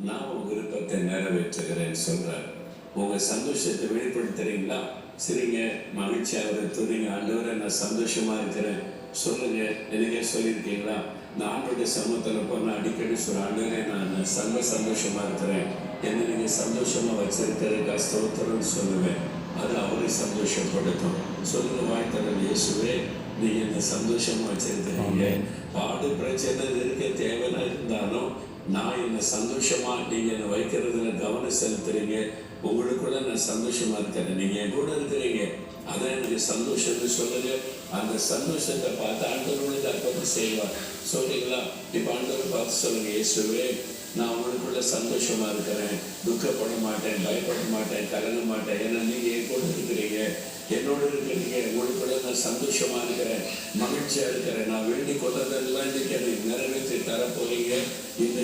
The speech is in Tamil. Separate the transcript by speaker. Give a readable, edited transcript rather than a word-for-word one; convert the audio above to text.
Speaker 1: நான் உங்க விருப்பத்தை நிறைவேற்றுகிறேன்னு சொல்றார். உங்க சந்தோஷத்தை வெளிப்படுத்துறீங்களா? சரிங்க, மகிழ்ச்சியாக துணிங்க. ஆண்டவரை நான் சந்தோஷமா இருக்கிறேன் சொல்லுங்க. எனக்கே சொல்லியிருக்கீங்களா? நான் ஆண்டோடைய சமூகத்தில் போன அடிக்கடி சொல்ற, ஆண்டவரே நான் சந்தோஷமா இருக்கிறேன், என்ன நீங்க சந்தோஷமா வச்சிருக்கிறதுக்கா ஸ்தோத்திரம்னு சொல்லுவேன். அது அவரை சந்தோஷப்படுத்தும். சொல்லுங்க வாய்த்தவன், இயேசுவே நீங்க என்ன சந்தோஷமா வச்சிருக்கிறீங்க. பாடு பிரச்சனை இருக்க தேவைன்னா இருந்தாலும் நான் என்ன சந்தோஷமா நீங்க என்ன வைக்கிறதுல கவனம் செலுத்துறீங்க. உங்களுக்குள்ள நான் சந்தோஷமா இருக்கிறேன், நீங்க என் கூட இருக்கிறீங்க, அதான் எனக்கு சந்தோஷம்னு சொல்லுங்க. அந்த சந்தோஷத்தை பார்த்து ஆண்டவர் உங்களுக்கு அற்புதம் செய்வார். சொல்றீங்களா? இப்ப ஆண்டவர் பார்த்து சொல்லுங்க, இயேசுவே நான் உங்களுக்குள்ள சந்தோஷமா இருக்கிறேன், துக்கப்பட மாட்டேன், பயப்பட மாட்டேன், கலங்க மாட்டேன். ஏன்னா நீங்க என் கூட இருக்கிறீங்க, என்னோட இருக்கிறீங்க. உங்களுக்குள்ள நான் சந்தோஷமா இருக்கிறேன், மகிழ்ச்சியா இருக்கிறேன். நான் வேண்டிக் கொண்டதெல்லாம் இன்னைக்கு எனக்கு நிறைவேற்றி தரப்போறீங்க. இன்னைக்கு